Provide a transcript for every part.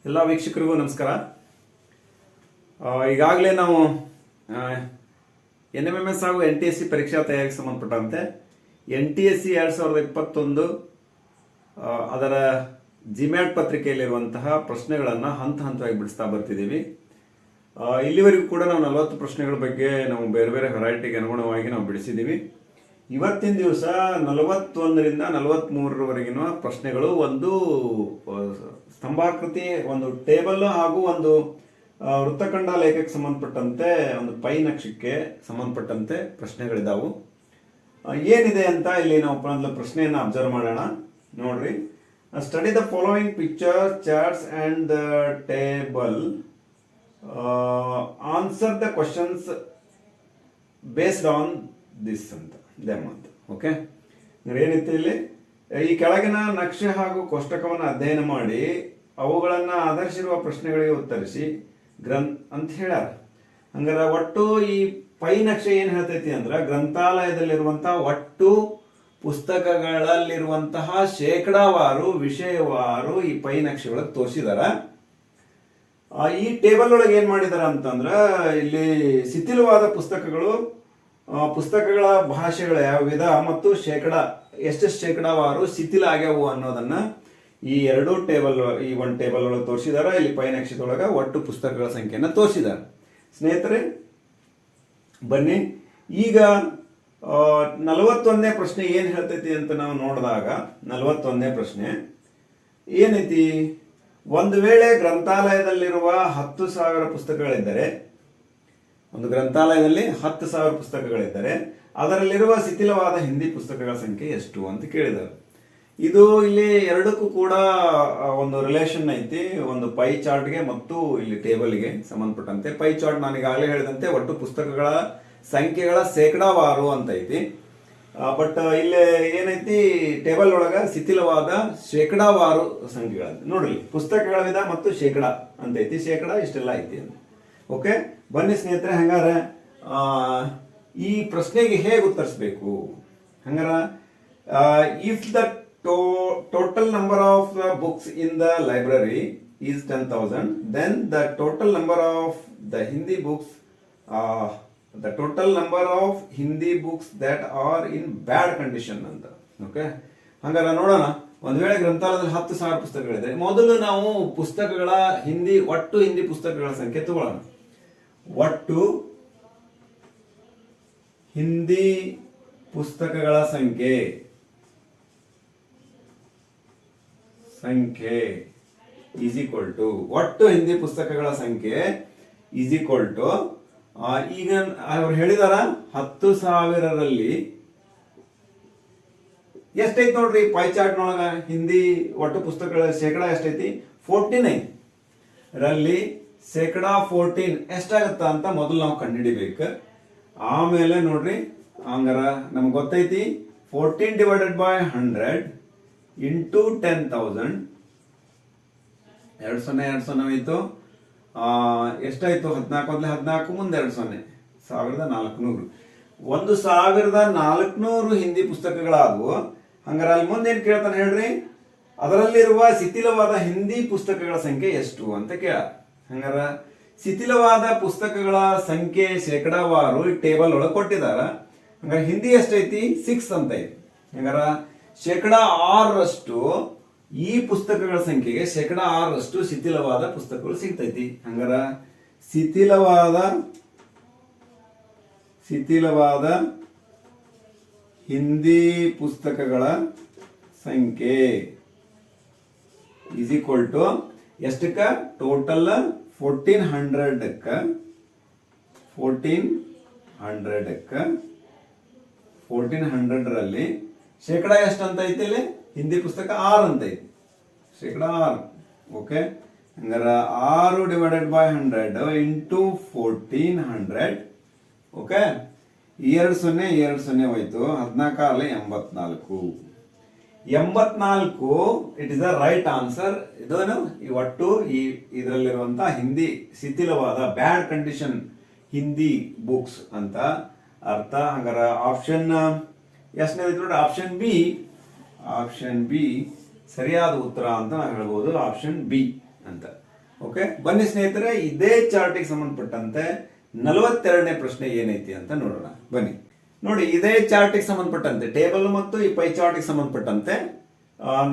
ಎಲ್ಲ ವೀಕ್ಷಕರಿಗೂ ನಮಸ್ಕಾರ. ಈಗಾಗಲೇ ನಾವು NMMS ಹಾಗೂ NTSC ಪರೀಕ್ಷಾ ತಯಾರಿಗೆ ಸಂಬಂಧಪಟ್ಟಂತೆ NTSC 2021 ಅದರ ಜಿಮ್ಯಾಟ್ ಪತ್ರಿಕೆಯಲ್ಲಿರುವಂತಹ ಪ್ರಶ್ನೆಗಳನ್ನು ಹಂತ ಹಂತವಾಗಿ ಬಿಡಿಸ್ತಾ ಬರ್ತಿದ್ದೀವಿ. ಇಲ್ಲಿವರೆಗೂ ಕೂಡ ನಾವು 40 ಪ್ರಶ್ನೆಗಳ ಬಗ್ಗೆ ನಾವು ಬೇರೆ ಬೇರೆ ವೆರೈಟಿಗೆ ಅನುಗುಣವಾಗಿ ನಾವು ಬಿಡಿಸಿದ್ದೀವಿ. ಇವತ್ತಿನ ದಿವಸ 41ರಿಂದ 43ರವರೆಗಿನ ಪ್ರಶ್ನೆಗಳು ಒಂದು ಸ್ತಂಭಾಕೃತಿ, ಒಂದು ಟೇಬಲ್ ಹಾಗೂ ಒಂದು ವೃತ್ತಖಂಡ ಲೇಖಕ್ಕೆ ಸಂಬಂಧಪಟ್ಟಂತೆ ಒಂದು ಪೈ ನಕ್ಷಕ್ಕೆ ಸಂಬಂಧಪಟ್ಟಂತೆ ಪ್ರಶ್ನೆಗಳಿದಾವು. ಏನಿದೆ ಅಂತ ಇಲ್ಲಿ ನಾವು ಮೊದಲು ಪ್ರಶ್ನೆಯನ್ನು ಅಬ್ಸರ್ವ್ ಮಾಡೋಣ. ನೋಡ್ರಿ, study the following picture charts and the table, answer the questions based on this ಅಂತ ಅಂತ. ಓಕೆ, ಏನೈತೆ ಇಲ್ಲಿ, ಈ ಕೆಳಗಿನ ನಕ್ಷೆ ಹಾಗೂ ಕೋಷ್ಟಕವನ್ನು ಅಧ್ಯಯನ ಮಾಡಿ ಅವುಗಳನ್ನು ಆಧರಿಸಿರುವ ಪ್ರಶ್ನೆಗಳಿಗೆ ಉತ್ತರಿಸಿ ಅಂತ ಹೇಳ್ಯಾರ. ಹಂಗಾರ ಒಟ್ಟು ಈ ಪೈ ನಕ್ಷೆ ಏನ್ ಹೇಳ್ತೈತಿ ಅಂದ್ರ, ಗ್ರಂಥಾಲಯದಲ್ಲಿರುವಂತಹ ಒಟ್ಟು ಪುಸ್ತಕಗಳಲ್ಲಿರುವಂತಹ ಶೇಕಡಾವಾರು ವಿಷಯವಾರು ಈ ಪೈ ನಕ್ಷೆ ಒಳಗೆ ತೋರಿಸಿದಾರ. ಈ ಟೇಬಲ್ ಒಳಗೆ ಏನ್ ಮಾಡಿದಾರ ಅಂತಂದ್ರ, ಇಲ್ಲಿ ಶಿಥಿಲವಾದ ಪುಸ್ತಕಗಳ ಭಾಷೆಗಳ ಯಾವ ವಿಧ ಮತ್ತು ಎಷ್ಟೆಷ್ಟು ಶೇಕಡಾವಾರು ಶಿಥಿಲ ಆಗ್ಯಾವು ಅನ್ನೋದನ್ನ ಈ ಎರಡು ಟೇಬಲ್, ಈ ಒಂದು ಟೇಬಲ್ ಒಳಗೆ ತೋರಿಸಿದಾರ. ಇಲ್ಲಿ ಪೈ ನಕ್ಷೆದೊಳಗ ಒಟ್ಟು ಪುಸ್ತಕಗಳ ಸಂಖ್ಯೆಯನ್ನು ತೋರಿಸಿದಾರ. ಸ್ನೇಹಿತರೆ ಬನ್ನಿ, ಈಗ 41ನೇ ಪ್ರಶ್ನೆ ಏನ್ ಹೇಳ್ತೈತಿ ಅಂತ ನಾವು ನೋಡಿದಾಗ, 41ನೇ ಪ್ರಶ್ನೆ ಏನೈತಿ, ಒಂದು ವೇಳೆ ಗ್ರಂಥಾಲಯದಲ್ಲಿರುವ 10,000 ಪುಸ್ತಕಗಳಿದ್ದರೆ, ಒಂದು ಗ್ರಂಥಾಲಯದಲ್ಲಿ 10,000 ಪುಸ್ತಕಗಳಿದ್ದರೆ ಅದರಲ್ಲಿರುವ ಶಿಥಿಲವಾದ ಹಿಂದಿ ಪುಸ್ತಕಗಳ ಸಂಖ್ಯೆ ಎಷ್ಟು ಅಂತ ಕೇಳಿದರು. ಇದು ಇಲ್ಲಿ ಎರಡಕ್ಕೂ ಕೂಡ ಒಂದು ರಿಲೇಷನ್ ಐತಿ, ಒಂದು ಪೈ ಚಾರ್ಟ್ಗೆ ಮತ್ತು ಇಲ್ಲಿ ಟೇಬಲ್ಗೆ ಸಂಬಂಧಪಟ್ಟಂತೆ. ಪೈ ಚಾರ್ಟ್ ನಾನು ಈಗಾಗಲೇ ಹೇಳಿದಂತೆ ಒಟ್ಟು ಪುಸ್ತಕಗಳ ಸಂಖ್ಯೆಗಳ ಶೇಕಡಾವಾರು ಅಂತ ಐತಿ. ಬಟ್ ಇಲ್ಲಿ ಏನೈತಿ, ಟೇಬಲ್ ಒಳಗ ಶಿಥಿಲವಾದ ಶೇಕಡಾವಾರು ಸಂಖ್ಯೆಗಳ ನೋಡ್ರಿ, ಪುಸ್ತಕಗಳ ವಿಧ ಮತ್ತು ಶೇಕಡ ಅಂತ ಐತಿ. ಶೇಕಡ ಇಷ್ಟೆಲ್ಲ ಐತಿ ಅಂತ. ಓಕೆ, ಬನ್ನಿ ಸ್ನೇಹಿತರೆ, ಹಂಗಾರ ಈ ಪ್ರಶ್ನೆಗೆ ಹೇಗೆ ಉತ್ತರಿಸಬೇಕು. ಹಂಗಾರ if the total number of books in the library is 10,000, then the total number of the Hindi books that are in bad condition ಅಂತ. ಓಕೆ, ಹಂಗಾರ ನೋಡೋಣ. ಒಂದ್ ವೇಳೆ ಗ್ರಂಥಾಲಯದಲ್ಲಿ 10,000 ಪುಸ್ತಕಗಳಿದೆ, ಮೊದಲು ನಾವು ಪುಸ್ತಕಗಳ ಒಟ್ಟು ಹಿಂದಿ ಪುಸ್ತಕಗಳ ಸಂಖ್ಯೆ ತಗೊಳ್ಳೋಣ. ಒಟ್ಟು ಹಿಂದಿ ಪುಸ್ತಕಗಳ ಸಂಖ್ಯೆ ಈಸ್ ಈಕ್ವಲ್ ಟು, ಒಟ್ಟು ಹಿಂದಿ ಪುಸ್ತಕಗಳ ಸಂಖ್ಯೆ ಈಸ್ ಈಕ್ವಲ್ ಟು, ಈಗ ಅವ್ರು ಹೇಳಿದಾರ 10,000ರಲ್ಲಿ ಎಷ್ಟೈತಿ ನೋಡ್ರಿ, ಪೈ ಚಾರ್ಟ್ ನೊಳಗ ಹಿಂದಿ ಒಟ್ಟು ಪುಸ್ತಕಗಳ ಶೇಕಡ ಎಷ್ಟೈತಿ, 14 ರಲ್ಲಿ ಶೇಕಡ 14 ಎಷ್ಟಾಗತ್ತ ಅಂತ ಮೊದಲು ನಾವು ಕಂಡುಹಿಡಿಬೇಕು. ಆಮೇಲೆ ನೋಡ್ರಿ, ಹಂಗಾರ ನಮ್ಗೆ ಗೊತ್ತೈತಿ 14 ಡಿವೈಡೆಡ್ ಬೈ 100 ಇಂಟು 10,000, 2 ಆಯ್ತು. ಎಷ್ಟಾಯ್ತು, 14 ಮುಂದೆ 2 1400. 1,400 ಹಿಂದಿ ಪುಸ್ತಕಗಳಾದವು. ಹಂಗಾರ ಅಲ್ಲಿ ಮುಂದೆ ಏನ್ ಕೇಳ್ತಾನೆ ಹೇಳ್ರಿ, ಅದರಲ್ಲಿರುವ ಶಿಥಿಲವಾದ ಹಿಂದಿ ಪುಸ್ತಕಗಳ ಸಂಖ್ಯೆ ಎಷ್ಟು ಅಂತ ಕೇಳ. ಹಂಗಾರ ಶಿಥಿಲವಾದ ಪುಸ್ತಕಗಳ ಸಂಖ್ಯೆ ಶೇಕಡಾವಾರು ಈ ಟೇಬಲ್ ಒಳಗೆ ಕೊಟ್ಟಿದಾರ. ಹಂಗಾರ ಹಿಂದಿ ಎಷ್ಟೈತಿ, 6 ಅಂತ ಐತಿ. ಹಂಗಾರ ಶೇಕಡಾ 6ರಷ್ಟು ಈ ಪುಸ್ತಕಗಳ ಸಂಖ್ಯೆಗೆ ಶೇಕಡಾ 6ರಷ್ಟು ಶಿಥಿಲವಾದ ಪುಸ್ತಕಗಳು ಸಿಗ್ತೈತಿ. ಹಂಗಾರ ಶಿಥಿಲವಾದ ಹಿಂದಿ ಪುಸ್ತಕಗಳ ಸಂಖ್ಯೆ ಈಸ್ ಈಕ್ವಲ್ ಟು ಎಷ್ಟಕ್ಕ, ಟೋಟಲ್ 1400ರಲ್ಲಿ ಶೇಕಡಾ ಎಷ್ಟು ಅಂತ ಐತಿ, ಇಲ್ಲಿ ಹಿಂದಿ ಪುಸ್ತಕ 6 ಅಂತ ಐತಿ, ಶೇಕಡಾ 6. ಓಕೆ, ಹಂಗಾರ 6 ಡಿವೈಡೆಡ್ ಬೈ 100 ಇಂಟು 1400. ಓಕೆ, 2 ಹೋಯ್ತು, 14 84. It is the right answer. ಇದನ್ನು ಈ ಒಟ್ಟು ಇದರಲ್ಲಿರುವಂತಹ ಹಿಂದಿ ಶಿಥಿಲವಾದ ಬ್ಯಾಡ್ ಕಂಡೀಷನ್ ಹಿಂದಿ ಬುಕ್ಸ್ ಅಂತ ಅರ್ಥ. ಹಂಗಾರ ಆಪ್ಷನ್ ಎಷ್ಟನೇ ನೋಡಿ, ಆಪ್ಷನ್ ಬಿ ಸರಿಯಾದ ಉತ್ತರ ಅಂತ ನಾವು ಹೇಳ್ಬೋದು, ಆಪ್ಷನ್ ಬಿ ಅಂತ. ಓಕೆ, ಬನ್ನಿ ಸ್ನೇಹಿತರೆ, ಇದೇ ಚಾರ್ಟಿಗೆ ಸಂಬಂಧಪಟ್ಟಂತೆ 42ನೇ ಪ್ರಶ್ನೆ ಏನೈತಿ ಅಂತ ನೋಡೋಣ. ಬನ್ನಿ ನೋಡಿ, ಇದೇ ಚಾರ್ಟಿಗೆ ಸಂಬಂಧಪಟ್ಟಂತೆ ಟೇಬಲ್ ಮತ್ತು ಈ ಪೈ ಚಾರ್ಟಿಗೆ ಸಂಬಂಧಪಟ್ಟಂತೆ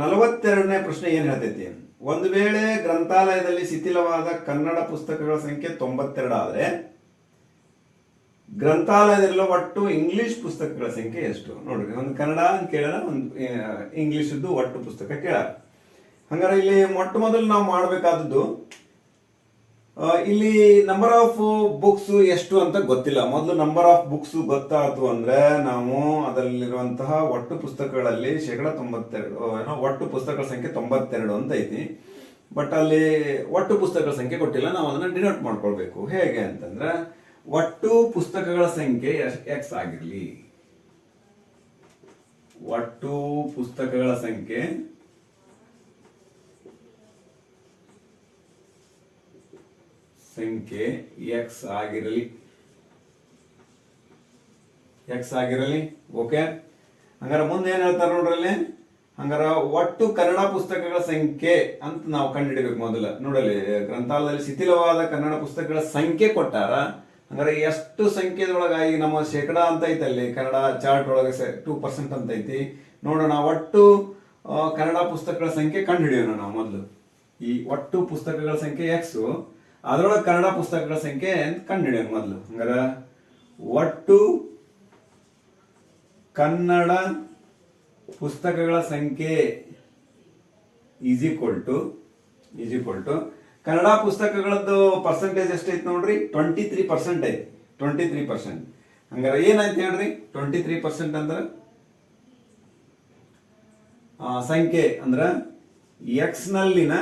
42ನೇ ಪ್ರಶ್ನೆ ಏನ್ ಹೇಳ್ತೈತಿ. ಒಂದು ವೇಳೆ ಗ್ರಂಥಾಲಯದಲ್ಲಿ ಶಿಥಿಲವಾದ ಕನ್ನಡ ಪುಸ್ತಕಗಳ ಸಂಖ್ಯೆ 92 ಆದ್ರೆ ಗ್ರಂಥಾಲಯದಲ್ಲಿರುವ ಒಟ್ಟು ಇಂಗ್ಲಿಷ್ ಪುಸ್ತಕಗಳ ಸಂಖ್ಯೆ ಎಷ್ಟು? ನೋಡ್ರಿ, ಒಂದು ಕನ್ನಡ ಅಂತ ಕೇಳೋಣ, ಒಂದು ಇಂಗ್ಲಿಷ್ದು ಒಟ್ಟು ಪುಸ್ತಕ ಕೇಳ. ಹಂಗಾರೆ ಇಲ್ಲಿ ಮೊಟ್ಟ ಮೊದಲು ನಾವು ಮಾಡಬೇಕಾದದ್ದು, ಇಲ್ಲಿ ನಂಬರ್ ಆಫ್ ಬುಕ್ಸ್ ಎಷ್ಟು ಅಂತ ಗೊತ್ತಿಲ್ಲ. ಮೊದಲು ನಂಬರ್ ಆಫ್ ಬುಕ್ಸ್ ಗೊತ್ತಾಯ್ತು ಅಂದ್ರೆ ನಾವು ಅದರಲ್ಲಿರುವಂತಹ ಒಟ್ಟು ಪುಸ್ತಕಗಳಲ್ಲಿ 92% ಒಟ್ಟು ಪುಸ್ತಕಗಳ ಸಂಖ್ಯೆ 92 ಅಂತ ಐತಿ. ಬಟ್ ಅಲ್ಲಿ ಒಟ್ಟು ಪುಸ್ತಕಗಳ ಸಂಖ್ಯೆ ಕೊಟ್ಟಿಲ್ಲ, ನಾವು ಅದನ್ನ ಡಿನೋಟ್ ಮಾಡ್ಕೊಳ್ಬೇಕು. ಹೇಗೆ ಅಂತಂದ್ರೆ, ಒಟ್ಟು ಪುಸ್ತಕಗಳ ಸಂಖ್ಯೆ ಎಕ್ಸ್ ಆಗಿರ್ಲಿ, ಒಟ್ಟು ಪುಸ್ತಕಗಳ ಸಂಖ್ಯೆ ಎಕ್ಸ್ ಆಗಿರಲಿ, ಓಕೆ. ಹಂಗಾರ ಮುಂದೆ ಏನ್ ಹೇಳ್ತಾರೆ ನೋಡ್ರಲ್ಲಿ, ಹಂಗಾರ ಒಟ್ಟು ಕನ್ನಡ ಪುಸ್ತಕಗಳ ಸಂಖ್ಯೆ ಅಂತ ನಾವು ಕಂಡುಹಿಡಬೇಕು. ಮೊದಲ ನೋಡಲಿ, ಗ್ರಂಥಾಲಯದಲ್ಲಿ ಶಿಥಿಲವಾದ ಕನ್ನಡ ಪುಸ್ತಕಗಳ ಸಂಖ್ಯೆ ಕೊಟ್ಟಾರ. ಹಂಗಾರೆ ಎಷ್ಟು ಸಂಖ್ಯೆದೊಳಗಾಗಿ ನಮ್ಮ ಶೇಕಡ ಅಂತ ಐತಿ ಅಲ್ಲಿ ಕನ್ನಡ ಚಾರ್ಟ್ ಒಳಗೆ 2% ಅಂತ ಐತಿ. ನೋಡೋಣ, ಒಟ್ಟು ಕನ್ನಡ ಪುಸ್ತಕಗಳ ಸಂಖ್ಯೆ ಕಂಡುಹಿಡಿಯೋಣ ನಾವು ಮೊದಲು. ಈ ಒಟ್ಟು ಪುಸ್ತಕಗಳ ಸಂಖ್ಯೆ ಎಕ್ಸ್, ಅದರೊಳಗೆ ಕನ್ನಡ ಪುಸ್ತಕಗಳ ಸಂಖ್ಯೆ ಕಂಡುಹಿಡಿಯೋಣ ಮೊದಲು. ಹಂಗಾರ ಒಟ್ಟು ಕನ್ನಡ ಪುಸ್ತಕಗಳ ಸಂಖ್ಯೆ ಈಸ್ ಈಕ್ವಲ್ ಟು ಕನ್ನಡ ಪುಸ್ತಕಗಳದ್ದು ಪರ್ಸೆಂಟೇಜ್ ಎಷ್ಟೈತಿ ನೋಡ್ರಿ, 23% ಐತಿ. 23%. ಹಂಗಾರ ಏನಾಯ್ತು ಹೇಳ್ರಿ, 23% ಅಂದ್ರ ಸಂಖ್ಯೆ ಅಂದ್ರ ಎಕ್ಸ್ ನಲ್ಲಿನ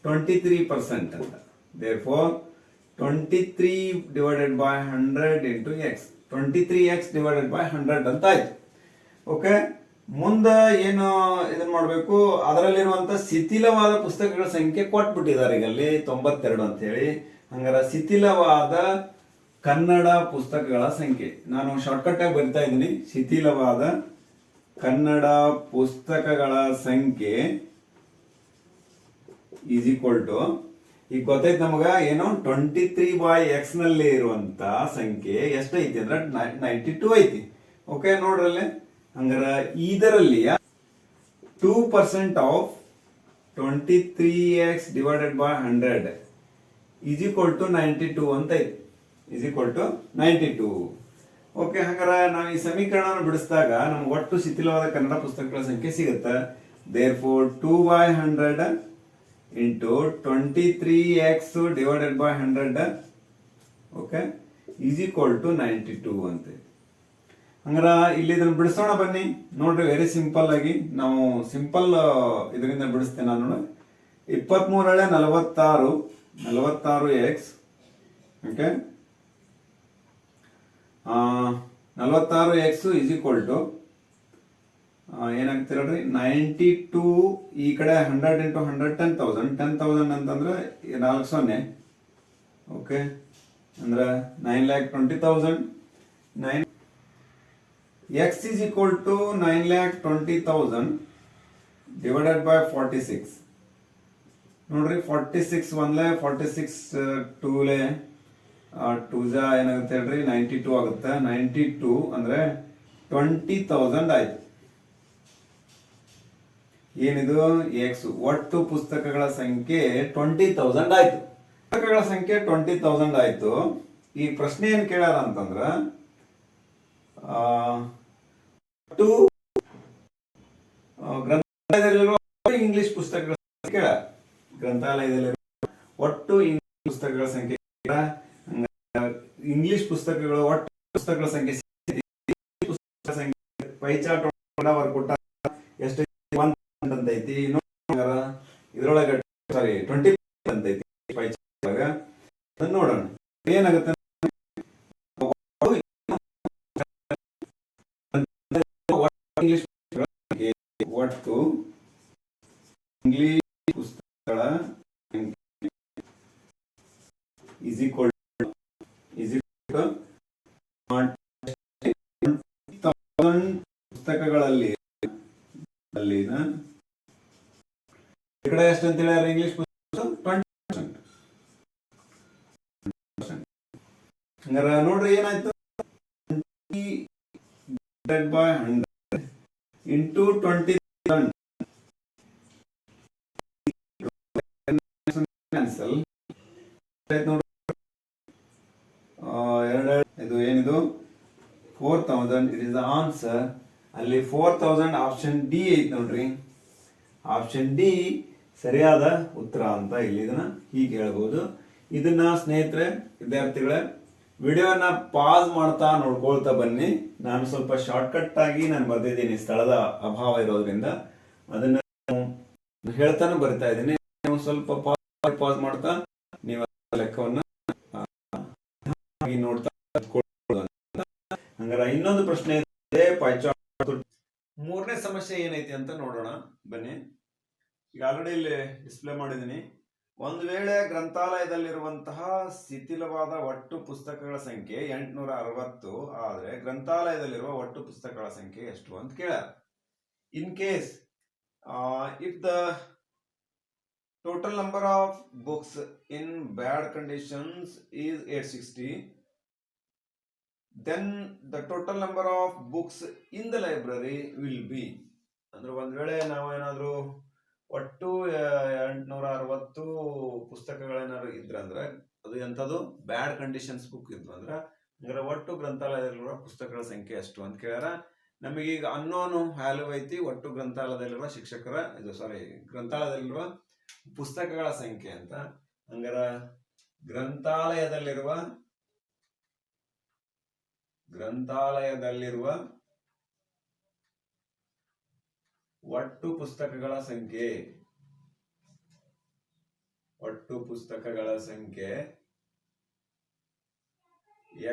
23% ಅಂತ. therefore 23 divided by 100 into x, 23x divided by 100 ಅಂತ ಆಯ್ತು. ಓಕೆ, ಮುಂದೆ ಏನು ಇದನ್ನ ಮಾಡಬೇಕು, ಅದರಲ್ಲಿರುವಂತ ಶಿಥಿಲವಾದ ಪುಸ್ತಕಗಳ ಸಂಖ್ಯೆ ಕೊಟ್ಬಿಟ್ಟಿದ್ದಾರೆ ಈಗ ಅಲ್ಲಿ 92 ಅಂತ ಹೇಳಿ. ಹಂಗಾರ ಶಿಥಿಲವಾದ ಕನ್ನಡ ಪುಸ್ತಕಗಳ ಸಂಖ್ಯೆ ನಾನು ಶಾರ್ಟ್ಕಟ್ ಆಗಿ ಬರಿತಾ ಇದ್ದೀನಿ. ಶಿಥಿಲವಾದ ಕನ್ನಡ ಪುಸ್ತಕಗಳ ಸಂಖ್ಯೆ ಈಸ್ ಈಕ್ವಲ್ ಟು, ಈಗ ಗೊತ್ತೈತಿ ನಮಗ ಏನು, 23/x ನಲ್ಲಿ ಇರುವಂತ ಸಂಖ್ಯೆ ಎಷ್ಟೈತಿ ಅಂದ್ರೆ 92 ಐತಿ. ಓಕೆ, ನೋಡ್ರಲ್ಲಿ, ಹಂಗಾರ ಇದರಲ್ಲಿ 2% of 23x divided by 100 is equal to 92 ಅಂತ ಐತಿ, ಈಸ್ ಈಕ್ವಲ್ ಟು 92. ಓಕೆ, ಹಂಗಾರ ನಾವು ಈ ಸಮೀಕರಣವನ್ನು ಬಿಡಿಸಿದಾಗ ನಮ್ಗೆ ಒಟ್ಟು ಶಿಥಿಲವಾದ ಕನ್ನಡ ಪುಸ್ತಕಗಳ ಸಂಖ್ಯೆ ಸಿಗುತ್ತೆ. therefore 2/100 into 23x divided by 100, okay, is equal to 92 ಅಂತ. ಹಂಗಾರ ಇಲ್ಲಿ ಇದನ್ನ ಬಿಡಿಸೋಣ ಬನ್ನಿ. ನೋಡ್ರಿ, ವೆರಿ ಸಿಂಪಲ್ ಆಗಿ ನಾವು ಸಿಂಪಲ್ ಇದರಿಂದ ಬಿಡಿಸ್ತೇನೆ ನಾನು. 23 46x, okay, 46x is equal to ಏನಾಗ್ತಿರ ಹೇಳ್ರಿ, 92. ಈ ಕಡೆ 100 into 100 10,000 ಅಂತಂದ್ರೆ 4 0, ಓಕೆ, ಅಂದ್ರೆ 9,20,000. x is equal to 9,20,000 divided by 46. ನೋಡ್ರಿ, 46 1 46 2 2 ಏನಾಗುತ್ತೆ ಹೇಳ್ರಿ, 92 ಆಗುತ್ತೆ. 92 ಅಂದ್ರೆ 20,000 ಆಯ್ತು. ಏನಿದು ಎಕ್ಸ್, ಒಟ್ಟು ಪುಸ್ತಕಗಳ ಸಂಖ್ಯೆ 20,000 ಆಯ್ತು. ಪುಸ್ತಕಗಳ ಸಂಖ್ಯೆ 20,000 ಆಯ್ತು. ಈ ಪ್ರಶ್ನೆ ಏನ್ ಕೇಳ್ಯಾರ ಅಂತಂದ್ರ, ಒಟ್ಟು ಗ್ರಂಥಾಲಯದಲ್ಲಿರುವ ಇಂಗ್ಲಿಷ್ ಪುಸ್ತಕಗಳ ಸಂಖ್ಯೆ ಕೇಳ, ಗ್ರಂಥಾಲಯದಲ್ಲಿರುವ ಒಟ್ಟು ಇಂಗ್ಲಿಷ್ ಪುಸ್ತಕಗಳ ಸಂಖ್ಯೆ, ಇಂಗ್ಲಿಷ್ ಪುಸ್ತಕಗಳು ಒಟ್ಟು ಪುಸ್ತಕಗಳ ಸಂಖ್ಯೆ ಪೈ ಚಾರ್ಟ್ ಕೊಟ್ಟ ಎಷ್ಟು ಅಂತ ಐತಿ. ಇದ್ರೊಳಗೆ ಸಾರಿ 20% ಅಂತ ಐತಿ ಪೈ ಚಾರ್ಟ್ ಒಳಗ. ನೋಡೋಣ ಏನಾಗುತ್ತೆ. ಇಂಗ್ಲಿಷ್ ಒಟ್ಟು ಇಂಗ್ಲಿಷ್ ಪುಸ್ತಕಗಳ ಈಸ್ ಈಕ್ವಲ್ ಪುಸ್ತಕಗಳಲ್ಲಿ ಈ ಕಡೆ ಎಷ್ಟು ಅಂತ ಹೇಳಿದ್ರೆ ಇಂಗ್ಲಿಷ್ ಹಂಗಾರ ನೋಡ್ರಿ ಏನಾಯ್ತು, ಬೈ 100 ಇಂಟು 20 ಕ್ಯಾನ್ಸಲ್ ನೋಡ್ರಿ. ಇದು ಏನಿದು 4000, ಇಟ್ ಇಸ್ ದ ಆನ್ಸರ್. ಅಲ್ಲಿ 4000 ಆಪ್ಷನ್ ಡಿ ಐತಿ ನೋಡ್ರಿ. ಆಪ್ಷನ್ ಡಿ ಸರಿಯಾದ ಉತ್ತರ ಅಂತ ಇಲ್ಲಿ ಇದನ್ನ ಹೀಗೆ ಹೇಳ್ಬೋದು. ಇದನ್ನ ಸ್ನೇಹಿತರೆ, ವಿದ್ಯಾರ್ಥಿಗಳೇ, ವಿಡಿಯೋನ ಪಾಸ್ ಮಾಡ್ತಾ ನೋಡ್ಕೊಳ್ತಾ ಬನ್ನಿ. ನಾನು ಸ್ವಲ್ಪ ಶಾರ್ಟ್ಕಟ್ ಆಗಿ ನಾನು ಬರ್ದಿದ್ದೀನಿ, ಸ್ಥಳದ ಅಭಾವ ಇರೋದ್ರಿಂದ ಅದನ್ನ ಹೇಳ್ತಾನೆ ಬರ್ತಾ ಇದ್ದೀನಿ. ನೀವು ಸ್ವಲ್ಪ ಪಾಸ್ ಮಾಡ್ತಾ ನೀವು ಲೆಕ್ಕವನ್ನ ನೋಡ್ತಾ. ಹಂಗಾರ ಇನ್ನೊಂದು ಪ್ರಶ್ನೆ ಇದೆ, ಮೂರನೇ ಸಮಸ್ಯೆ ಏನೈತಿ ಅಂತ ನೋಡೋಣ ಬನ್ನಿ. ಈಗ ಆಲ್ರೆಡಿ ಇಲ್ಲಿ ಡಿಸ್ಪ್ಲೇ ಮಾಡಿದ್ದೀನಿ. ಒಂದು ವೇಳೆ ಗ್ರಂಥಾಲಯದಲ್ಲಿರುವಂತಹ ಶಿಥಿಲವಾದ ಒಟ್ಟು ಪುಸ್ತಕಗಳ ಸಂಖ್ಯೆ 860 ಆದ್ರೆ ಗ್ರಂಥಾಲಯದಲ್ಲಿರುವ ಒಟ್ಟು ಪುಸ್ತಕಗಳ ಸಂಖ್ಯೆ ಎಷ್ಟು ಅಂತ ಕೇಳ. In case if the total number of books in bad conditions is 860, then the total number of books in the library will be, ಅಂದ್ರೆ ಒಂದ್ ವೇಳೆ ನಾವು ಏನಾದ್ರು ಒಟ್ಟು 860 ಪುಸ್ತಕಗಳೇನಾದ್ರು ಇದ್ರಂದ್ರೆ ಅದು ಎಂಥದ್ದು ಬ್ಯಾಡ್ ಕಂಡೀಷನ್ಸ್ ಬುಕ್ ಇದ್ವು ಅಂದ್ರೆ ಒಟ್ಟು ಗ್ರಂಥಾಲಯದಲ್ಲಿರುವ ಪುಸ್ತಕಗಳ ಸಂಖ್ಯೆ ಎಷ್ಟು ಅಂತ ಕೇಳ್ಯಾರ. ನಮಗೀಗ ಅನ್ನೋನು ವ್ಯಾಲ್ಯೂ ಐತಿ ಒಟ್ಟು ಗ್ರಂಥಾಲಯದಲ್ಲಿರುವ ಗ್ರಂಥಾಲಯದಲ್ಲಿರುವ ಪುಸ್ತಕಗಳ ಸಂಖ್ಯೆ ಅಂತ. ಹಂಗಾರ ಗ್ರಂಥಾಲಯದಲ್ಲಿರುವ ಒಟ್ಟು ಪುಸ್ತಕಗಳ ಸಂಖ್ಯೆ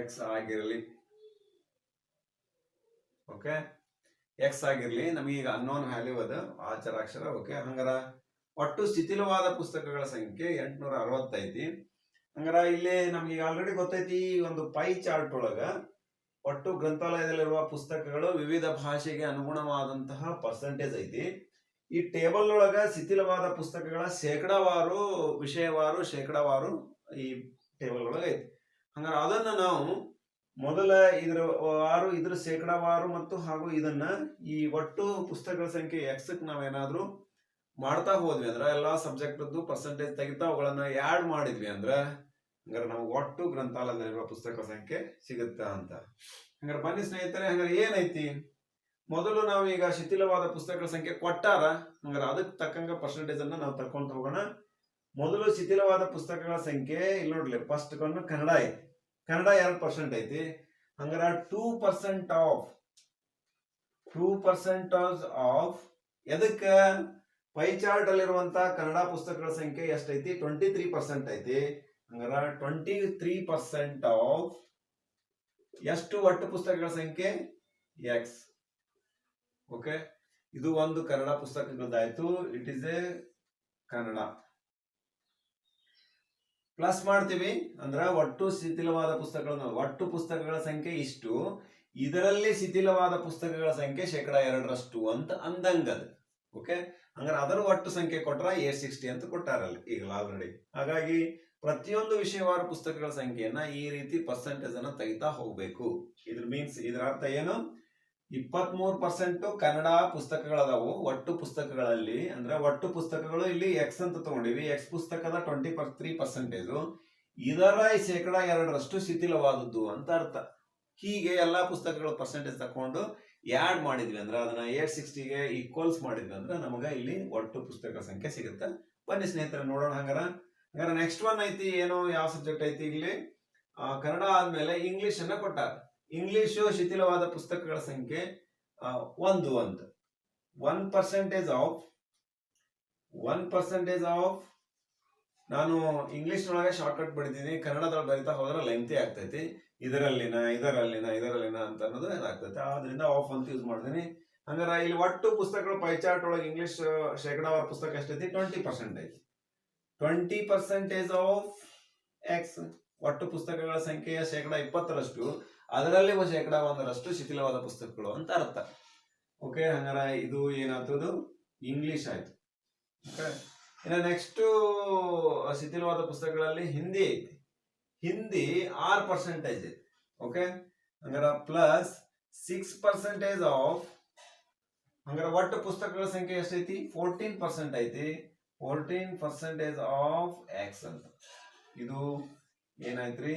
ಎಕ್ಸ್ ಆಗಿರಲಿ. ಓಕೆ, ಎಕ್ಸ್ ಆಗಿರ್ಲಿ. ನಮಗೀಗ ಅನ್ನೋನ್ ವ್ಯಾಲ್ಯೂ ಅದ ಆಚರಾಕ್ಷರ. ಓಕೆ, ಹಂಗಾರ ಒಟ್ಟು ಶಿಥಿಲವಾದ ಪುಸ್ತಕಗಳ ಸಂಖ್ಯೆ 860 ಐತಿ. ಹಂಗಾರ ಇಲ್ಲಿ ನಮ್ಗೆ ಆಲ್ರೆಡಿ ಗೊತ್ತೈತಿ, ಒಂದು ಪೈ ಚಾರ್ಟ್ ಒಳಗ ಒಟ್ಟು ಗ್ರಂಥಾಲಯದಲ್ಲಿರುವ ಪುಸ್ತಕಗಳು ವಿವಿಧ ಭಾಷೆಗೆ ಅನುಗುಣವಾದಂತಹ ಪರ್ಸೆಂಟೇಜ್ ಐತಿ. ಈ ಟೇಬಲ್ ಒಳಗ ಶಿಥಿಲವಾದ ಪುಸ್ತಕಗಳ ಶೇಕಡಾವಾರು, ವಿಷಯವಾರು, ಶೇಕಡಾವಾರು ಈ ಟೇಬಲ್ ಒಳಗ ಐತಿ. ಹಂಗಾರ ಅದನ್ನ ನಾವು ಮೊದಲ ಇದ್ರ ಶೇಕಡಾವಾರು ಮತ್ತು ಹಾಗೂ ಇದನ್ನ ಈ ಒಟ್ಟು ಪುಸ್ತಕಗಳ ಸಂಖ್ಯೆ ಎಕ್ಸ್ ನಾವೇನಾದ್ರೂ ಮಾಡ್ತಾ ಹೋದ್ವಿ ಅಂದ್ರೆ ಎಲ್ಲಾ ಸಬ್ಜೆಕ್ಟ್ ಪರ್ಸೆಂಟೇಜ್ ತೆಗಿತಾ ಅವುಗಳನ್ನ ಆಡ್ ಮಾಡಿದ್ವಿ ಅಂದ್ರೆ ಹಂಗಾರೆ ನಮ್ಗೆ ಒಟ್ಟು ಗ್ರಂಥಾಲಯದಲ್ಲಿರುವ ಪುಸ್ತಕಗಳ ಸಂಖ್ಯೆ ಸಿಗುತ್ತ ಅಂತ. ಹಂಗಾರೆ ಬನ್ನಿ ಸ್ನೇಹಿತರೆ, ಹಂಗಾರೆ ಏನೈತಿ, ಮೊದಲು ನಾವು ಈಗ ಶಿಥಿಲವಾದ ಪುಸ್ತಕಗಳ ಸಂಖ್ಯೆ ಕೊಟ್ಟಾರ, ಹಂಗಾರೆ ಅದಕ್ಕೆ ತಕ್ಕಂಗ ಪರ್ಸೆಂಟೇಜ್ ಅನ್ನ ನಾವು ತಕೊಂತ ಹೋಗೋಣ. ಮೊದಲು ಶಿಥಿಲವಾದ ಪುಸ್ತಕಗಳ ಸಂಖ್ಯೆ ಇಲ್ಲಿ ನೋಡ್ಲಿ, ಫಸ್ಟ್ ಕನ್ನಡ ಐತಿ. ಕನ್ನಡ 2% ಐತಿ. ಹಂಗಾರ 2% ಆಫ್ ಎದಕ್ಕ ಪೈ ಚಾರ್ಟ್ ಅಲ್ಲಿರುವಂತಹ ಕನ್ನಡ ಪುಸ್ತಕಗಳ ಸಂಖ್ಯೆ ಎಷ್ಟೈತಿ, 23% ಐತಿ. ಹಂಗಾರ 23% ಆಫ್ ಎಷ್ಟು ಒಟ್ಟು ಪುಸ್ತಕಗಳ ಸಂಖ್ಯೆ ಎಕ್ಸ್. ಓಕೆ, ಇದು ಒಂದು ಕನ್ನಡ ಪುಸ್ತಕಗಳದಾಯ್ತು. It is a Kannada. Plus ಮಾಡ್ತೀವಿ ಅಂದ್ರೆ ಒಟ್ಟು ಶಿಥಿಲವಾದ ಒಟ್ಟು ಪುಸ್ತಕಗಳ ಸಂಖ್ಯೆ ಇಷ್ಟು, ಇದರಲ್ಲಿ ಶಿಥಿಲವಾದ ಪುಸ್ತಕಗಳ ಸಂಖ್ಯೆ 2% ಅಂತ ಅಂದಂಗದ. ಓಕೆ, ಹಂಗಾರೆ ಅದರ ಒಟ್ಟು ಸಂಖ್ಯೆ ಕೊಟ್ರ 860 ಅಂತ ಕೊಟ್ಟಾರಲ್ಲಿ ಈಗಲ ಆಲ್ರೆಡಿ. ಹಾಗಾಗಿ ಪ್ರತಿಯೊಂದು ವಿಷಯವಾರು ಪುಸ್ತಕಗಳ ಸಂಖ್ಯೆಯನ್ನ ಈ ರೀತಿ ಪರ್ಸೆಂಟೇಜ್ ಅನ್ನ ತೆಗಿತಾ ಹೋಗ್ಬೇಕು. ಇದರ ಅರ್ಥ ಏನು, 23% ಕನ್ನಡ ಪುಸ್ತಕಗಳದಾವು ಒಟ್ಟು ಪುಸ್ತಕಗಳಲ್ಲಿ. ಅಂದ್ರೆ ಒಟ್ಟು ಪುಸ್ತಕಗಳು ಇಲ್ಲಿ ಎಕ್ಸ್ ಅಂತ ತಗೊಂಡಿವಿ, ಎಕ್ಸ್ ಪುಸ್ತಕದ 23%, ಇದರ 2% ಶಿಥಿಲವಾದದ್ದು ಅಂತ ಅರ್ಥ. ಹೀಗೆ ಎಲ್ಲಾ ಪುಸ್ತಕಗಳ ಪರ್ಸೆಂಟೇಜ್ ತಕೊಂಡು ಆಡ್ ಮಾಡಿದ್ವಿ ಅಂದ್ರೆ ಅದನ್ನ 860ಗೆ ಈಕ್ವಲ್ಸ್ ಮಾಡಿದ್ವಿ ಅಂದ್ರೆ ನಮಗ ಇಲ್ಲಿ ಒಟ್ಟು ಪುಸ್ತಕಗಳ ಸಂಖ್ಯೆ ಸಿಗುತ್ತೆ. ಬನ್ನಿ ಸ್ನೇಹಿತರೆ ನೋಡೋಣ. ಹಂಗಾರ ನೆಕ್ಸ್ಟ್ ಒನ್ ಐತಿ, ಏನು ಯಾವ ಸಬ್ಜೆಕ್ಟ್ ಐತಿ ಇಲ್ಲಿ, ಕನ್ನಡ ಆದ್ಮೇಲೆ ಇಂಗ್ಲಿಷ್ ಅನ್ನ ಕೊಟ್ಟಾರ. ಇಂಗ್ಲಿಷು ಶಿಥಿಲವಾದ ಪುಸ್ತಕಗಳ ಸಂಖ್ಯೆ 1 ಅಂತ. 1% ಆಫ್ ನಾನು ಇಂಗ್ಲಿಷ್ ನೊಳಗೆ ಶಾರ್ಟ್ಕಟ್ ಬಡಿದೀನಿ, ಕನ್ನಡದೊಳಗೆ ಬರಿತಾ ಹೋದ್ರೆ ಲೆಂತಿ ಆಗ್ತೈತಿ. ಇದರಲ್ಲಿನ ಅಂತ ಅನ್ನೋದು ಏನಾಗ್ತೈತೆ, ಆದ್ರಿಂದ ಆಫ್ ಅಂತ ಯೂಸ್ ಮಾಡಿದೀನಿ. ಹಂಗಾರ ಇಲ್ಲಿ ಒಟ್ಟು ಪುಸ್ತಕಗಳು ಪೈ ಚಾರ್ಟ್ ಒಳಗೆ ಇಂಗ್ಲಿಷ್ ಶೇಕಡಾವಾರ ಪುಸ್ತಕ ಎಷ್ಟೈತಿ, 20% ಐತಿ. 20% ಆಫ್ ಎಕ್ಸ್, ಒಟ್ಟು ಪುಸ್ತಕಗಳ ಸಂಖ್ಯೆಯ 20%, ಅದರಲ್ಲಿ 1% ಶಿಥಿಲವಾದ ಪುಸ್ತಕಗಳು ಅಂತ ಅರ್ಥ. ಓಕೆ, ಹಂಗಾರ ಇದು ಏನಾಗ್ತದು, ಇಂಗ್ಲಿಷ್ ಆಯ್ತು. ಓಕೆ, ಇನ್ನು ನೆಕ್ಸ್ಟ್ ಶಿಥಿಲವಾದ ಪುಸ್ತಕಗಳಲ್ಲಿ ಹಿಂದಿ ಐತಿ. ಹಿಂದಿ 6% ಐತಿ. ಓಕೆ, ಹಂಗಾರ ಪ್ಲಸ್ 6% ಆಫ್, ಹಂಗಾರೆ ಒಟ್ಟು ಪುಸ್ತಕಗಳ ಸಂಖ್ಯೆ ಎಷ್ಟೈತಿ? 14% ಐತಿ. 14% ಆಫ್ ಎಕ್ಸ್ ಅಂತ. ಇದು ಏನಾಯ್ತ್ರಿ?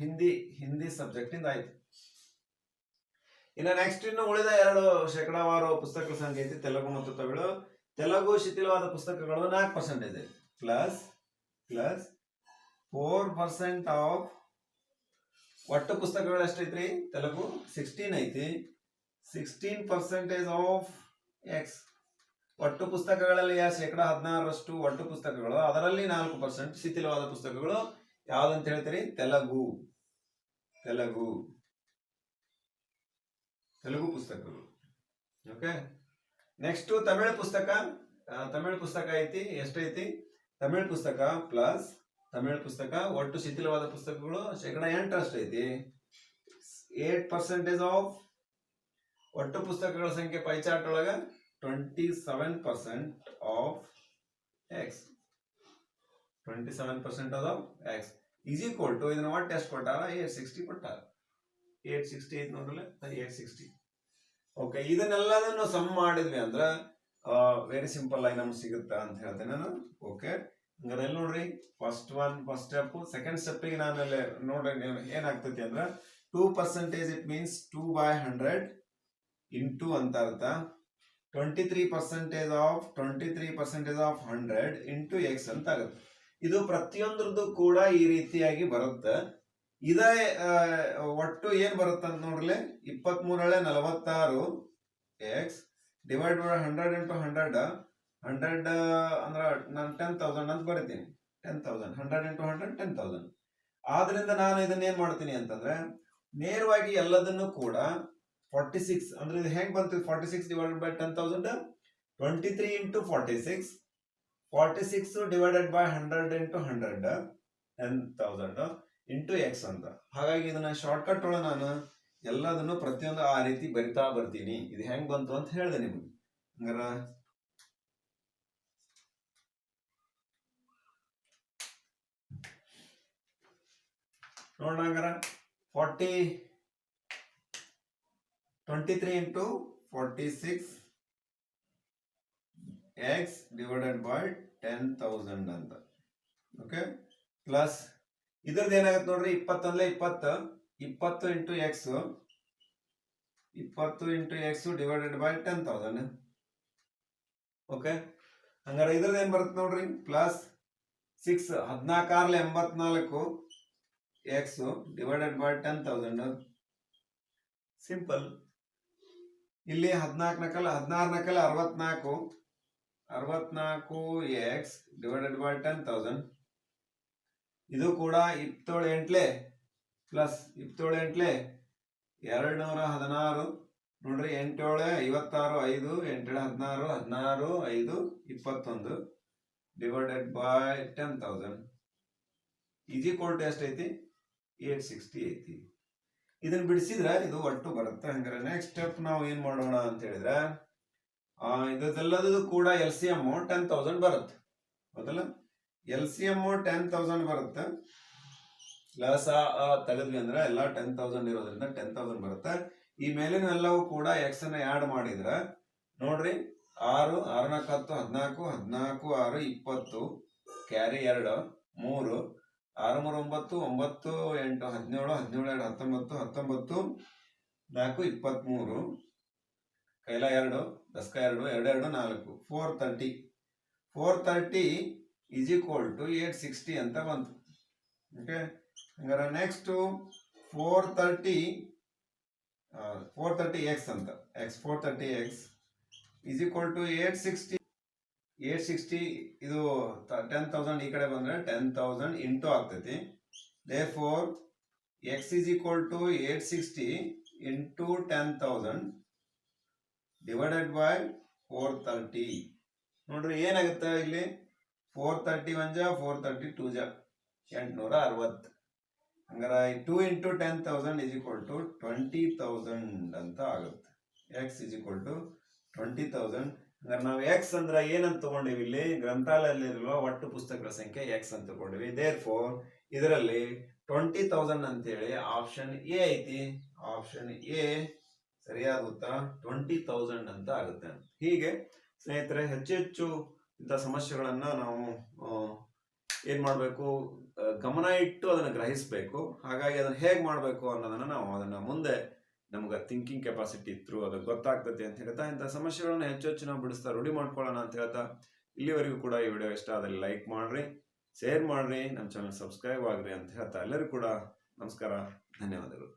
ಹಿಂದಿ ಸಬ್ಜೆಕ್ಟ್ ಇಂದ ಆಯ್ತು. ಇನ್ನು ನೆಕ್ಸ್ಟ್ ಇನ್ನು ಉಳಿದ 2 ಶೇಕಡಾವಾರು ಪುಸ್ತಕಗಳ ಸಂಖ್ಯೆ ಐತಿ, ತೆಲುಗು ಮತ್ತು ತಮಿಳು. ತೆಲುಗು ಶಿಥಿಲವಾದ ಪುಸ್ತಕಗಳು 4% ಇದೆ. ಪ್ಲಸ್ 4% ಆಫ್ ಒಟ್ಟು ಪುಸ್ತಕಗಳು ಎಷ್ಟೈತ್ರಿ? ತೆಲುಗು 16 ಐತಿ. 16% ಆಫ್ ಎಕ್ಸ್. ಒಟ್ಟು ಪುಸ್ತಕಗಳಲ್ಲಿ 16% ಒಟ್ಟು ಪುಸ್ತಕಗಳು, ಅದರಲ್ಲಿ 4% ಶಿಥಿಲವಾದ ಪುಸ್ತಕಗಳು. ಯಾವ್ದಂತ ಹೇಳ್ತೀರಿ? ತೆಲುಗು ಪುಸ್ತಕಗಳು. ಓಕೆ, ನೆಕ್ಸ್ಟ್ ತಮಿಳು ಪುಸ್ತಕ ಐತಿ. ಎಷ್ಟೈತಿ? ತಮಿಳು ಪುಸ್ತಕ ಪ್ಲಸ್ ತಮಿಳು ಪುಸ್ತಕ ಒಟ್ಟು ಶಿಥಿಲವಾದ ಪುಸ್ತಕಗಳು 8% ಐತಿ. 8% ಆಫ್ ಒಟ್ಟು ಪುಸ್ತಕಗಳ ಸಂಖ್ಯೆ ಪೈ ಚಾರ್ಟ್ ಒಳಗ 27% of X. 27% of X is equal to, ಇದನ್ನ ಒಟ್ಟು ಎಷ್ಟು ಕೊಟ್ಟಾರ? 860 ಕೊಟ್ಟಾರ. 860 ಐತಿ ನೋಡ್ರಲ್ಲ, 860. ಓಕೆ, ಇದನ್ನೆಲ್ಲದನ್ನು ಸಮ್ ಮಾಡಿದ್ವಿ ಅಂದ್ರ ವೆರಿ ಸಿಂಪಲ್ ಆಗಿ ನಮ್ಗೆ ಸಿಗುತ್ತಾ ಅಂತ ಹೇಳ್ತೇನೆ ನಾನು. ಓಕೆ, ಹಂಗಾರೆ ಎಲ್ಲಿ ನೋಡ್ರಿ, ಫಸ್ಟ್ ಸ್ಟೆಪ್. ಸೆಕೆಂಡ್ ಸ್ಟೆಪ್ಪಿಗೆ ನಾನು ನೋಡ್ರಿ ಏನಾಗ್ತೈತಿ ಅಂದ್ರ 2% ಇಟ್ ಮೀನ್ಸ್ 2/100 ಇಂಟು ಅಂತ ಅರ್ಥ. 23% ಆಫ್ 100 ಇಂಟು ಎಕ್ಸ್ ಅಂತ ಆಗುತ್ತೆ. ಇದು ಪ್ರತಿಯೊಂದ್ರದ್ದು ಕೂಡ ಈ ರೀತಿಯಾಗಿ ಬರುತ್ತೆ. ಇದೇ ಒಟ್ಟು ಏನ್ ಬರುತ್ತೆ ಅಂತ ನೋಡ್ರಿ, 23 46 ಎಕ್ಸ್ ಡಿವೈಡ್ ಬೈ 100 ಇಂಟು 100 ಅಂದ್ರೆ ನಾನು 10,000 ಅಂತ ಬರೀತೀನಿ. 10,000 100 ಇಂಟು 100 10,000. ಆದ್ರಿಂದ ನಾನು ಇದನ್ನ ಏನ್ ಮಾಡ್ತೀನಿ ಅಂತಂದ್ರೆ ನೇರವಾಗಿ ಎಲ್ಲದನ್ನು ಕೂಡ 46 ಅಂದ್ರೆ ಇದು ಹೆಂಗ್ ಬಂತು? 46 divided by 10,000, 23 into 46 divided by 100 into 100 10,000 into X ಅಂತ. ಹಾಗಾಗಿ ಇದನ್ನ ಶಾರ್ಟ್ ಕಟ್ ಒಳಗೆ ನಾನು ಎಲ್ಲದನ್ನು ಪ್ರತಿಯೊಂದು ಆ ರೀತಿ ಬರಿತಾ ಬರ್ತೀನಿ. ಇದು ಹೆಂಗ್ ಬಂತು ಅಂತ ಹೇಳಿದೆ ನಿಮ್ಗೆ. ಹಂಗಾರ ನೋಡೋಣ. ಹಂಗಾರ 23 ಇಂಟು 46 ಎಕ್ಸ್ ಡಿವೈಡೆಡ್ ಬೈ 10,000 ಅಂತ. ಓಕೆ, ಪ್ಲಸ್ ಇದ್ರದ್ದು ಏನಾಗುತ್ತೆ ನೋಡ್ರಿ, 20 into X 20 into X divided by 10,000. Okay, ಹಂಗಾರೆ ಇದ್ರದ್ದು ಏನ್ ಬರುತ್ತೆ ನೋಡ್ರಿ, plus 6 14 84 X divided by 10,000. Simple. ಇಲ್ಲಿ 16 64 ಎಕ್ಸ್ ಡಿವೈಡೆಡ್ ಬೈ 10,000. ಇದು ಕೂಡ 27 ಪ್ಲಸ್ 27 216 ನೋಡ್ರಿ, 8 56 5 8 16 16 5 21 divided by 10,000 is equal to ಎಷ್ಟೈತಿ? 860 ಐತಿ. ಇದನ್ನ ಬಿಡಿಸಿದ್ರೆ ಇದು ಒಟ್ಟು ಬರುತ್ತೆ. ಹಂಗಾರೆ ನೆಕ್ಸ್ಟ್ ಸ್ಟೆಪ್ ನಾವು ಏನ್ ಮಾಡೋಣ ಅಂತ ಹೇಳಿದ್ರೆ ಇದೆಲ್ಲದೂ ಕೂಡ LCM 10,000 ಬರುತ್ತೆ. ಹೌದಲ್ಲ? LCM 10,000 ಬರುತ್ತೆ. ಪ್ಲಸ್ ತೆಗೆದ್ವಿ ಅಂದ್ರೆ ಎಲ್ಲ 10,000 ಇರೋದ್ರಿಂದ 10,000 ಬರುತ್ತೆ. ಈ ಮೇಲಿನ ಎಲ್ಲವೂ ಕೂಡ ಎಕ್ಸ್ ಅನ್ನ ಆಡ್ ಮಾಡಿದ್ರೆ ನೋಡ್ರಿ, 6 6 10 14 14 6 20 ಕ್ಯಾರಿ 2 3 6 3 9 9 8 17 17 2 19 19 4 23 ಕೈಲ 2 10 2 2 2 4 430 ಈಸ್ ಈಕ್ವಲ್ ಟು 860 ಅಂತ ಬಂತು. ಓಕೆ, ಹಂಗಾರೆ ನೆಕ್ಸ್ಟ್ 430 ಎಕ್ಸ್ ಅಂತ, X 430 X is equal to 860 ಇದು 10,000 ಈ ಕಡೆ ಬಂದ್ರೆ 10,000 ಇಂಟು ಆಗ್ತೈತಿ. therefore x is equal to 860 into 10,000 divided by 430. ನೋಡ್ರಿ ಏನಾಗುತ್ತೆ ಇಲ್ಲಿ, 430 1 430 2 860. ಹಂಗಾರೆ 2 into 10,000 is equal to 20,000 ಅಂತ ಆಗುತ್ತೆ. x is equal to 20,000. ಹಂಗಾರೆ ನಾವು ಎಕ್ಸ್ ಅಂದ್ರೆ ಏನಂತ ತಗೊಂಡಿವಿ, ಇಲ್ಲಿ ಗ್ರಂಥಾಲಯದಲ್ಲಿರುವ ಒಟ್ಟು ಪುಸ್ತಕಗಳ ಸಂಖ್ಯೆ ಎಕ್ಸ್ ಅಂತ ತಗೊಂಡಿವಿ. therefore ಇದರಲ್ಲಿ 20,000 ಅಂತೇಳಿ ಆಪ್ಷನ್ ಎ ಐತಿ. ಆಪ್ಷನ್ ಎ ಸರಿಯಾದ ಉತ್ತರ 20,000 ಅಂತ ಆಗುತ್ತೆ. ಹೀಗೆ ಸ್ನೇಹಿತರೆ ಹೆಚ್ಚು ಹೆಚ್ಚು ಇಂಥ ಸಮಸ್ಯೆಗಳನ್ನ ನಾವು ಏನ್ ಮಾಡಬೇಕು, ಗಮನ ಇಟ್ಟು ಅದನ್ನು ಗ್ರಹಿಸಬೇಕು. ಹಾಗಾಗಿ ಅದನ್ನ ಹೇಗೆ ಮಾಡಬೇಕು ಅನ್ನೋದನ್ನ ನಾವು ಅದನ್ನ ಮುಂದೆ ನಮ್ಗೆ ಥಿಂಕಿಂಗ್ ಕೆಪಾಸಿಟಿ ಇದ್ರು ಅದು ಗೊತ್ತಾಗ್ತದೆ ಅಂತ ಹೇಳ್ತಾ ಇಂಥ ಸಮಸ್ಯೆಗಳನ್ನ ಹೆಚ್ಚು ಹೆಚ್ಚು ನಾವು ಬಿಡಿಸ್ತಾ ರೂಢಿ ಮಾಡ್ಕೊಳ್ಳೋಣ ಅಂತ ಹೇಳ್ತಾ ಇಲ್ಲಿವರೆಗೂ ಕೂಡ ಈ ವಿಡಿಯೋ ಇಷ್ಟ ಆದಲ್ಲಿ ಲೈಕ್ ಮಾಡ್ರಿ, ಶೇರ್ ಮಾಡ್ರಿ, ನಮ್ಮ ಚಾನಲ್ ಸಬ್ಸ್ಕ್ರೈಬ್ ಆಗ್ರಿ ಅಂತ ಹೇಳ್ತಾ ಎಲ್ಲರಿಗೂ ಕೂಡ ನಮಸ್ಕಾರ, ಧನ್ಯವಾದಗಳು.